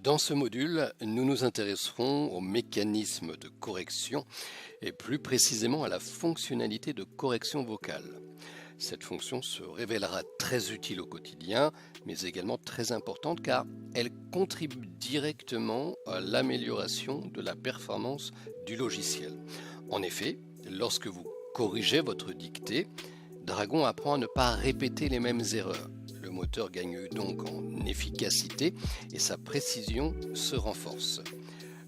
Dans ce module, nous nous intéresserons aux mécanismes de correction et plus précisément à la fonctionnalité de correction vocale. Cette fonction se révélera très utile au quotidien, mais également très importante car elle contribue directement à l'amélioration de la performance du logiciel. En effet, lorsque vous corrigez votre dictée, Dragon apprend à ne pas répéter les mêmes erreurs. Le moteur gagne donc en efficacité et sa précision se renforce.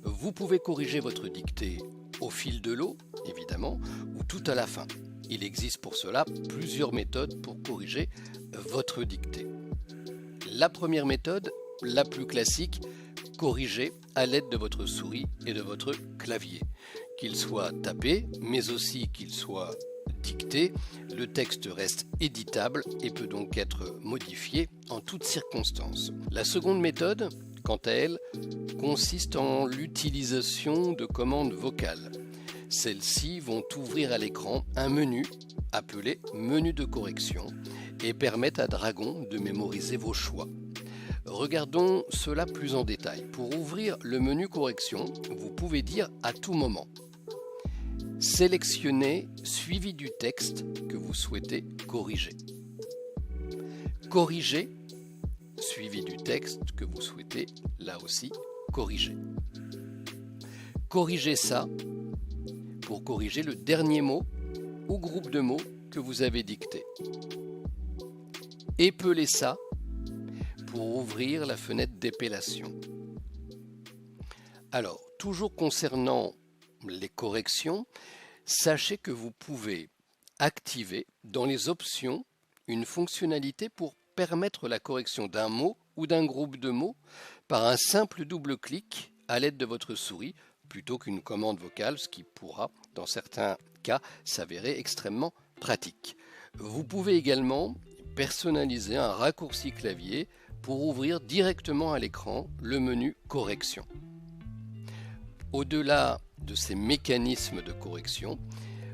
Vous pouvez corriger votre dictée au fil de l'eau, évidemment, ou tout à la fin. Il existe pour cela plusieurs méthodes pour corriger votre dictée. La première méthode, la plus classique, corriger à l'aide de votre souris et de votre clavier. Qu'il soit tapé, mais aussi qu'il soit dicté, le texte reste éditable et peut donc être modifié en toutes circonstances. La seconde méthode, quant à elle, consiste en l'utilisation de commandes vocales. Celles-ci vont ouvrir à l'écran un menu appelé menu de correction et permettent à Dragon de mémoriser vos choix. Regardons cela plus en détail. Pour ouvrir le menu correction, vous pouvez dire à tout moment sélectionnez suivi du texte que vous souhaitez corriger. Corriger suivi du texte que vous souhaitez là aussi corriger. Corrigez ça pour corriger le dernier mot ou groupe de mots que vous avez dicté. Épelez ça pour ouvrir la fenêtre d'épellation. Alors, toujours concernant les corrections, sachez que vous pouvez activer dans les options une fonctionnalité pour permettre la correction d'un mot ou d'un groupe de mots par un simple double clic à l'aide de votre souris plutôt qu'une commande vocale, ce qui pourra, dans certains cas, s'avérer extrêmement pratique. Vous pouvez également personnaliser un raccourci clavier pour ouvrir directement à l'écran le menu correction. Au-delà de ces mécanismes de correction,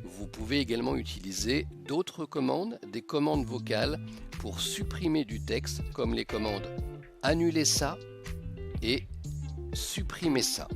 vous pouvez également utiliser d'autres commandes, des commandes vocales pour supprimer du texte comme les commandes annuler ça et supprimer ça.